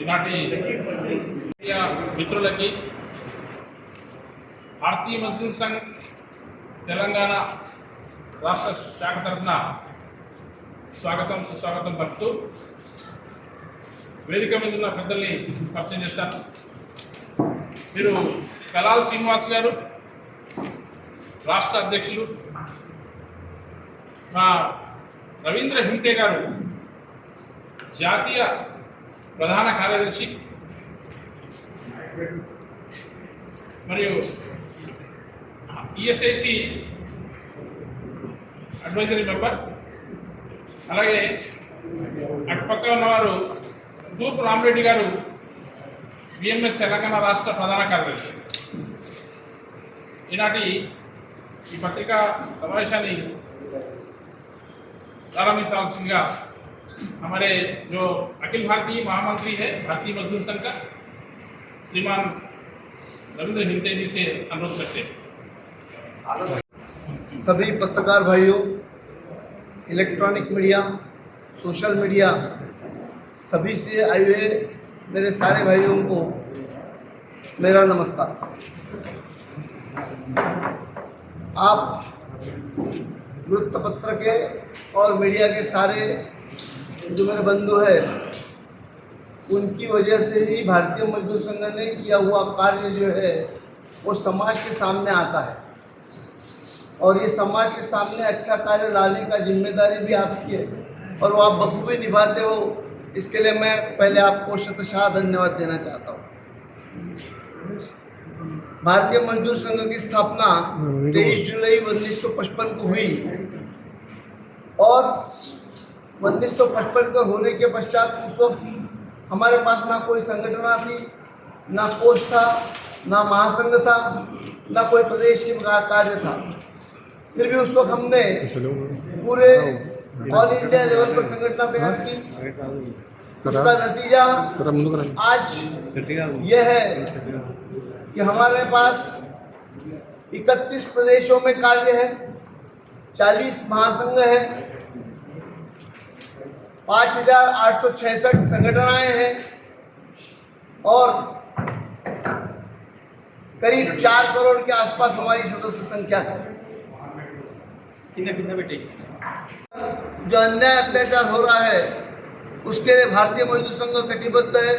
ఈనాటి మీడియా మిత్రులకి భారతీయ మజ్దూర్ సంఘ్ తెలంగాణ రాష్ట్ర శాఖ తరఫున స్వాగతం సుస్వాగతం పలుకుతూ వేదిక మీద ఉన్న పెద్దల్ని పరిచయం చేస్తాను. మీరు కలాల్ శ్రీనివాస్ గారు రాష్ట్ర అధ్యక్షులు, మా రవీంద్ర హింటే గారు జాతీయ ప్రధాన కార్యదర్శి మరియు ఈఎస్ఐసి అడ్వైజరీ మెంబర్, అలాగే అటుపక్క ఉన్నవారు తూర్పు రామరెడ్డి గారు బిఎంఎస్ తెలంగాణ రాష్ట్ర ప్రధాన కార్యదర్శి. ఈనాటి ఈ పత్రికా సమావేశాన్ని ప్రారంభించాల్సిందిగా हमारे जो अखिल भारतीय महामंत्री है भारतीय मजदूर संघ का श्रीमान रविंद्र हिंटे जी से अनुरोध करते हैं। सभी पत्रकार भाइयों, इलेक्ट्रॉनिक मीडिया, सोशल मीडिया, सभी से आए हुए मेरे सारे भाइयों को मेरा नमस्कार। आप वृत्तपत्र के और मीडिया के सारे जो मेरे बंधु है, उनकी वजह से ही भारतीय मजदूर संघ ने किया हुआ कार्य जो है वो समाज के सामने आता है, और ये समाज के सामने अच्छा कार्य लाने का जिम्मेदारी भी आपकी है और वो आप बखूबी निभाते हो। इसके लिए मैं पहले आपको शतशः धन्यवाद देना चाहता हूँ। भारतीय मजदूर संघ की स्थापना 23 जुलाई 1955 को हुई और 1955 का होने के पश्चात उस वक्त हमारे पास ना कोई संगठना थी, ना कोष था, ना महासंघ था, ना कोई प्रदेश की कार्य था। फिर भी उस वक्त हमने पूरे ऑल इंडिया लेवल पर संगठना तैयार की। उसका नतीजा आज यह है कि हमारे पास 31 प्रदेशों में कार्य है, 40 महासंघ है, 5866 संगठनाएं हैं और करीब 4 करोड़ के आसपास हमारी सदस्य संख्या है। जो अन्याय अत्याचार हो रहा है उसके लिए भारतीय मजदूर संघ कटिबद्ध है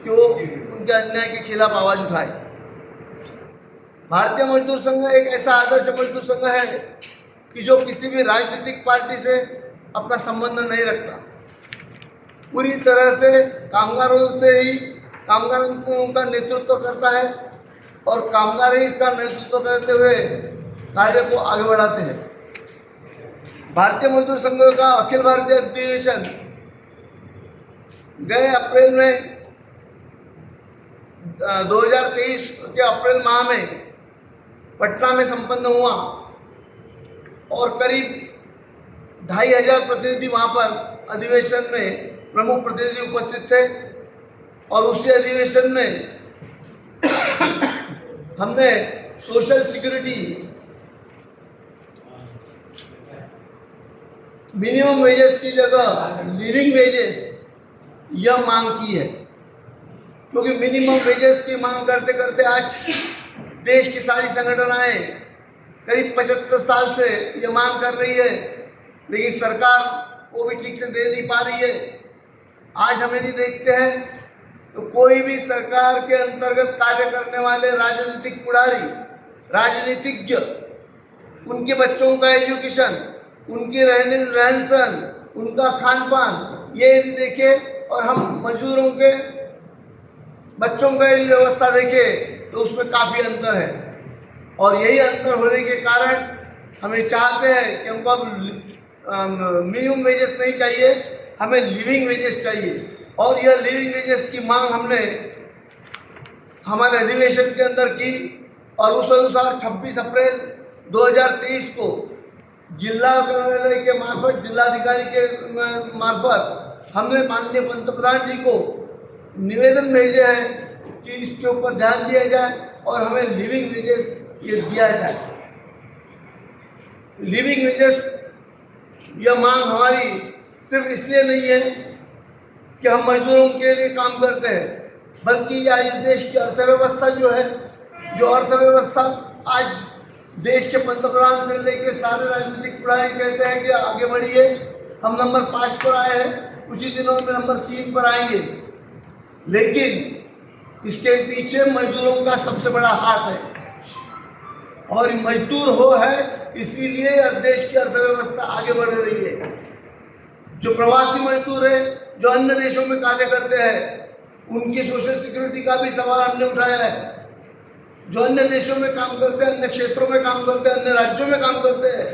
कि वो उनके अन्याय के खिलाफ आवाज उठाए। भारतीय मजदूर संघ एक ऐसा आदर्श मजदूर संघ है कि जो किसी भी राजनीतिक पार्टी से अपना संबंध नहीं रखता, पूरी तरह से कामगारों से ही कामगारों का नेतृत्व करता है और कामगार ही इसका नेतृत्व करते हुए कार्य को आगे बढ़ाते हैं। भारतीय मजदूर संघ का अखिल भारतीय अधिवेशन गए अप्रैल में 2023 के अप्रैल माह में पटना में संपन्न हुआ और करीब 2500 प्रतिनिधि वहाँ पर अधिवेशन में प्रमुख प्रतिनिधि उपस्थित थे। और उसी अधिवेशन में हमने सोशल सिक्योरिटी, मिनिमम वेजेस की जगह लिविंग वेजेस यह मांग की है, क्योंकि मिनिमम वेजेस की मांग करते करते आज देश की सारी संगठनाएं करीब 75 साल से यह मांग कर रही है, लेकिन सरकार वो भी ठीक से दे नहीं पा रही है। आज हम यदि देखते हैं तो कोई भी सरकार के अंतर्गत कार्य करने वाले राजनीतिक पुढ़ारी, राजनीतिज्ञ, उनके बच्चों का एजुकेशन, उनकी रहन सहन, उनका खान पान, ये यदि देखें और हम मजदूरों के बच्चों का यदि व्यवस्था देखें तो उसमें काफ़ी अंतर है। और यही अंतर होने के कारण हमें चाहते हैं कि हमको अब मिनिमम वेजेस नहीं चाहिए, हमें लिविंग वेजेस चाहिए। और यह लिविंग वेजेस की मांग हमने हमारे अधिवेशन के अंदर की और उस अनुसार 26 अप्रैल 2023 को जिला कार्यालय के मार्फत, जिलाधिकारी के मार्फत हमने माननीय पंतप्रधान जी को निवेदन भेजे हैं कि इसके ऊपर ध्यान दिया जाए और हमें लिविंग वेजेस ये दिया जाए। लिविंग वेजेस यह मांग हमारी सिर्फ इसलिए नहीं है कि हम मजदूरों के लिए काम करते हैं, बल्कि यह इस देश की अर्थव्यवस्था जो है, जो अर्थव्यवस्था आज देश के पंतप्रधान से लेकर सारे राजनीतिक प्रणाली कहते हैं कि आगे बढ़िए, हम नंबर 5 पर आए हैं, कुछ ही दिनों में नंबर 3 पर आएंगे। लेकिन इसके पीछे मजदूरों का सबसे बड़ा हाथ है, और मजदूर हो है इसीलिए देश की अर्थव्यवस्था आगे बढ़ रही है। जो प्रवासी मजदूर है, जो अन्य देशों में कार्य करते हैं, उनकी सोशल सिक्योरिटी का भी सवाल हमने उठाया है। जो अन्य देशों में काम करते हैं, अन्य क्षेत्रों में काम करते हैं, अन्य राज्यों में काम करते हैं,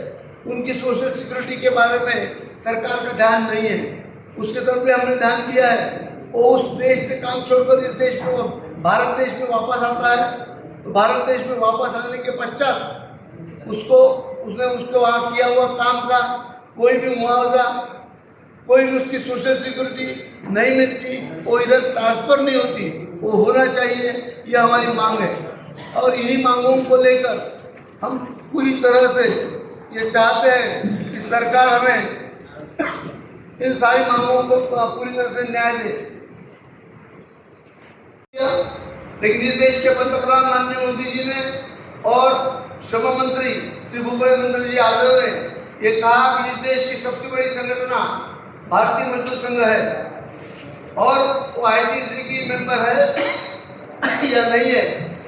उनकी सोशल सिक्योरिटी के बारे में सरकार का ध्यान नहीं है। उसके तरफ भी हमने ध्यान दिया है। वो उस देश से काम छोड़कर इस देश में, भारत देश में वापस आता है, तो भारत देश में वापस आने के पश्चात उसको वहाँ किया हुआ काम का कोई भी मुआवजा, कोई भी उसकी सोशल सिक्योरिटी नहीं मिलती, वो इधर ट्रांसफर नहीं होती, वो होना चाहिए, यह हमारी मांग है। और इन्हीं मांगों को लेकर हम पूरी तरह से ये चाहते हैं कि सरकार हमें इन सारी मांगों को पूरी तरह से न्याय दे। लेकिन इस देश के पंतप्रधान माननीय मोदी जी ने और श्रम मंत्री श्री भूपेंद्र जी यादव ने ये कहा कि इस देश की सबसे बड़ी संगठन भारतीय मजदूर संघ है, और वो ITC की मेंबर है या नहीं है,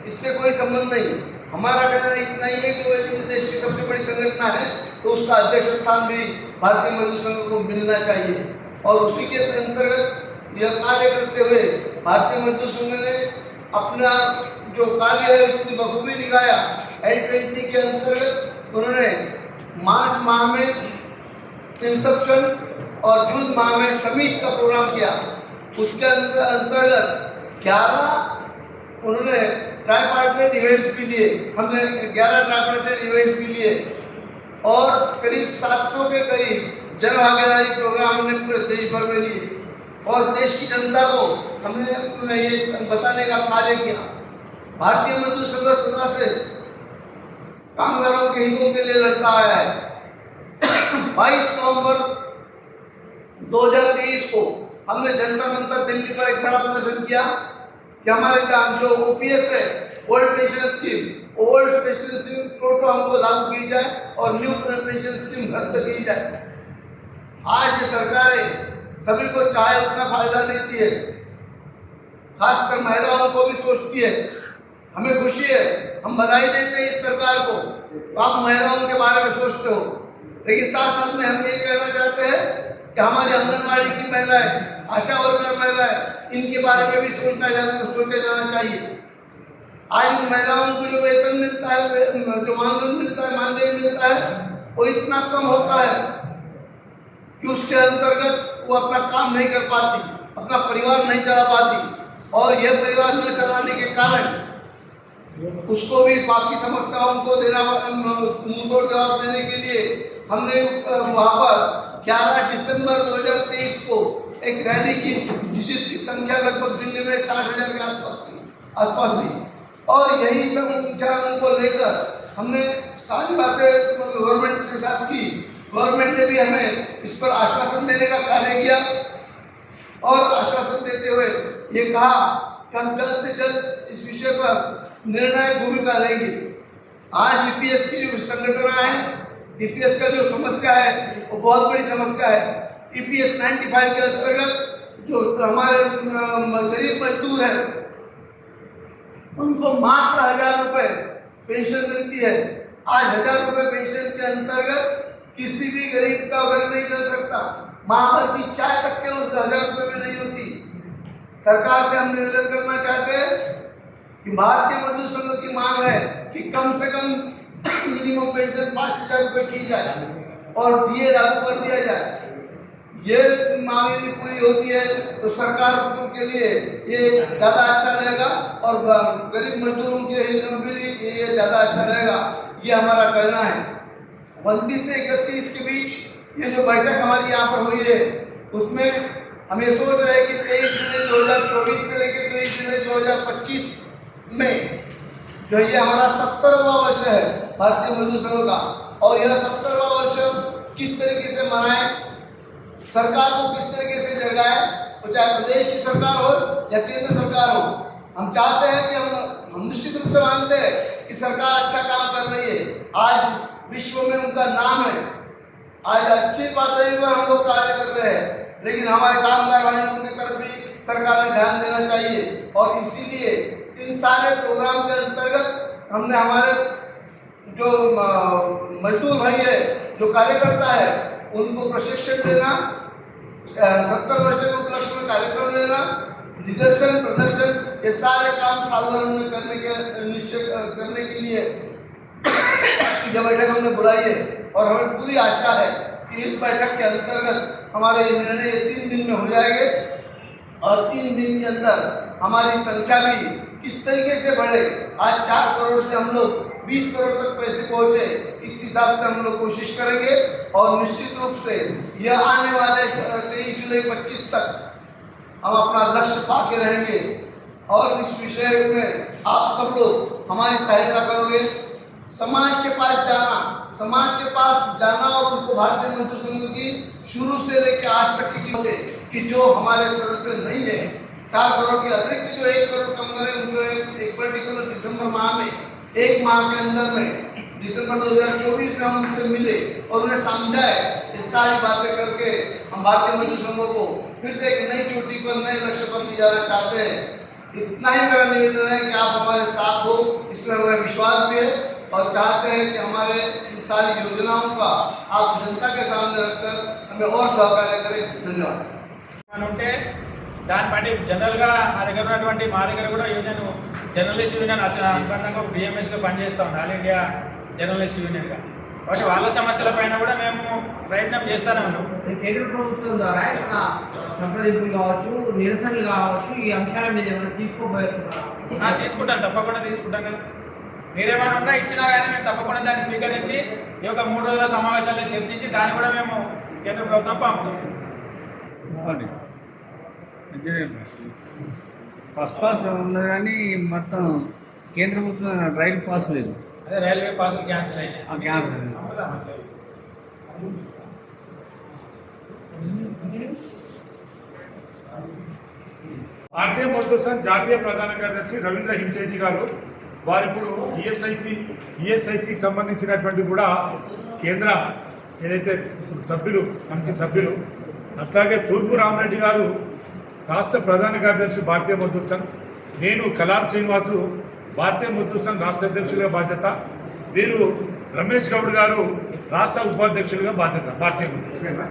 इससे कोई संबंध नहीं। हमारा कहना इतना ही है कि वो इस देश की सबसे बड़ी संगठन है, तो उसका अध्यक्ष स्थान भी भारतीय मजदूर संघ को मिलना चाहिए। और उसी के अंतर्गत यह कार्य करते हुए भारतीय मजदूर संघ ने अपना जो कार्य है उसकी बखूबी दिखाया। L20 के अंतर्गत उन्होंने मार्च माह में इंसेप्शन और जून माह में समिट का प्रोग्राम किया। उसके अंतर्गत 11 उन्होंने ट्राईपार्टाइट इवेंट्स भी लिए, हमने 11 ट्राईपार्टाइट इवेंट्स भी लिए, और करीब 700 के करीब जन भागीदारी प्रोग्राम हमने पूरे देश भर में लिए, और देश की जनता को हमने ये बताने का कार्य किया। भारतीय मजदूर संघ सदा से कामगारों के हितों के लिए लड़ता आया है। 22 नवंबर 2023 को हमने जनता मंतर दिल्ली पर एक बड़ा प्रदर्शन किया कि हमारे जो OPS है, ओल्ड पेंशन स्कीम टोटो हमको लागू की जाए और न्यू पेंशन स्कीम रद्द की जाए। आज ये सरकारें सभी को चाहे उतना फायदा देती है, खासकर महिलाओं को भी सोचती है। हमें खुशी है, हम बधाई देते हैं इस सरकार को, तो आप महिलाओं के बारे में सोचते हो। लेकिन साथ साथ में हम ये कहना चाहते हैं कि हमारी आंगनबाड़ी की महिलाएं, आशा वर्कर महिलाएं, इनके बारे में भी सोचा जाना चाहिए। आज इन महिलाओं को जो वेतन मिलता है, जो मानदेय मिलता है, वो इतना कम होता है कि उसके अंतर्गत वो अपना काम नहीं कर पाती, अपना परिवार नहीं चला पाती, और यह परिवार न चलाने के कारण उसको भी बाकी समस्याओं को मुंहतोड़ जवाब देने के लिए हमने वहाँ पर 11 दिसंबर 2023 को एक रैली की, जिसकी संख्या लगभग दिल्ली में 60,000 के आसपास थी। और यही सब विचारों को लेकर हमने सारी बातें गवर्नमेंट के साथ की। गवर्नमेंट ने भी हमें इस पर आश्वासन देने का कार्य किया, और आश्वासन देते हुए ये कहा कि हम जल्द से जल्द इस विषय पर निर्णायक भूमिका लेंगे। आज EPS की जो संगठन है, EPS का जो समस्या है वो बहुत बड़ी समस्या है। EPS 95 के अंतर्गत जो हमारे गरीब मजदूर है, उनको मात्र 1000 रुपये पेंशन मिलती है। आज 1000 रुपये पेंशन के अंतर्गत किसी भी गरीब का घर नहीं चल सकता। महावर की चाय तक के उस 1000 रुपये में नहीं होती। सरकार से हम निवेदन करना चाहते हैं कि भारतीय मजदूर संघ की मांग है कि कम से कम मिनिमम पेंशन 5000 रुपये की जाए और DA लागू कर दिया जाए। ये मांग यदि पूरी होती है तो सरकार के लिए ये ज़्यादा अच्छा रहेगा, और गरीब मजदूरों के लिए ये ज़्यादा अच्छा रहेगा, ये हमारा कहना है। 29 से 31 के बीच ये जो बैठक हमारी यहाँ पर हुई है, उसमें हम ये सोच रहे हैं कि 23 जुलाई 2024 से लेकर 23 जुलाई 2025 में जो ये हमारा 70वां वर्ष है भारतीय मजदूर संघ का, और यह 70वां वर्ष किस तरीके से मनाएं, सरकार को किस तरीके से जगाएं, तो चाहे प्रदेश की सरकार हो या केंद्र सरकार हो, हम चाहते हैं कि हम निश्चित रूप से मानते हैं कि सरकार अच्छा काम कर रही है। आज विश्व में उनका नाम है, आज अच्छी पातळी पर हम लोग कार्य कर रहे हैं, लेकिन हमारे काम कार्यवाहियों की तरफ भी सरकार ने ध्यान देना चाहिए। और इसीलिए इन सारे प्रोग्राम के अंतर्गत हमने हमारे जो मजदूर भाई है, जो कार्यकर्ता है, उनको प्रशिक्षण देना, 70 वर्ष के उपलक्ष्य में कार्यक्रम लेना, निदर्शन प्रदर्शन, ये सारे काम साल भर में करने के निश्चय करने के लिए यह बैठक हमने बुलाई है। और हमें पूरी आशा है कि इस बैठक के अंतर्गत हमारे ये निर्णय 3 दिन में हो जाएंगे और 3 दिन के अंदर हमारी संख्या भी किस तरीके से बढ़े। आज 4 करोड़ से हम लोग 20 करोड़ तक पैसे पहुंचे, इस हिसाब से हम लोग कोशिश करेंगे। और निश्चित रूप से यह आने वाले 23 जुलाई 25 तक हम अपना लक्ष्य पाके रहेंगे। और इस विषय में आप सब लोग हमारी सहायता करोगे। समाज के पास जाना और उनको भारतीय मजदूर संघ की शुरू से लेकर आज तक कि जो हमारे सदस्य नहीं है, 4 करोड़ के अतिरिक्त जो 1 करोड़ कम करें, उनको एक पर्टिकुलर दिसंबर माह में, 1 माह के अंदर में दिसंबर 2024 में हम उनसे मिले और उन्हें समझाए। ये सारी बातें करके हम भारतीय मजदूर संघों को फिर से एक नई चोटी पर, नए लक्ष्य पर ले जाना चाहते हैं। इतना ही मेरा निवेदन है कि आप हमारे साथ हो, इसमें हमें विश्वास भी है और चाहते हैं कि हमारे इन सारी योजनाओं का आप जनता के सामने रखकर हमें और सहकार्य करें। धन्यवाद। ఉంటే దాన్ని బట్టి జనరల్గా మా దగ్గర కూడా యూనియన్ జర్నలిస్ట్ యూనియన్ అనుబంధంగా బిఎంఎస్గా పనిచేస్తూ ఉంది, ఆల్ ఇండియా జర్నలిస్ట్ యూనియన్గా. కాబట్టి వాళ్ళ సమస్యల పైన కూడా మేము ప్రయత్నం చేస్తూనే ఉన్నాం. కేంద్ర ప్రభుత్వం ద్వారా ఏమైనా సంప్రదింపులు కావచ్చు, నిరసనలు కావచ్చు, ఈ అంశాల మీద ఏమైనా తీసుకోబోతున్నారు? తీసుకుంటాం, తప్పకుండా తీసుకుంటాం కదా. మీరేమైనా ఉన్నా ఇచ్చినా కానీ మేము తప్పకుండా దాన్ని స్వీకరించి ఈ యొక్క 3 రోజుల సమావేశాలను చర్చించి దాన్ని కూడా మేము కేంద్ర ప్రభుత్వం పంపుతాం. బస్ పాస్ ఉన్నది కానీ మొత్తం కేంద్ర ప్రభుత్వం రైలు పాస్ లేదు. అదే రైల్వే పాసులు క్యాన్సిల్ అయినాయి. క్యాన్సర్ భారతీయ మజ్దూర్ సంఘ్ జాతీయ ప్రధాన కార్యదర్శి రవీంద్ర హింటేజీ గారు వారు ఇప్పుడు ఈఎస్ఐసికి సంబంధించినటువంటి కూడా కేంద్ర ఏదైతే సభ్యులు, కమిటీ సభ్యులు, అట్లాగే తూర్పు రామరెడ్డి గారు రాష్ట్ర ప్రధాన కార్యదర్శి భారతీయ మజ్దూర్ సంఘ్, నేను కలాం శ్రీనివాసు భారతీయ మజ్దూర్ సంఘ్ రాష్ట్ర అధ్యక్షులుగా బాధ్యత, వీరు రమేష్ గౌడ్ గారు రాష్ట్ర ఉపాధ్యక్షులుగా బాధ్యత భారతీయ మజ్దూర్ సంఘ్.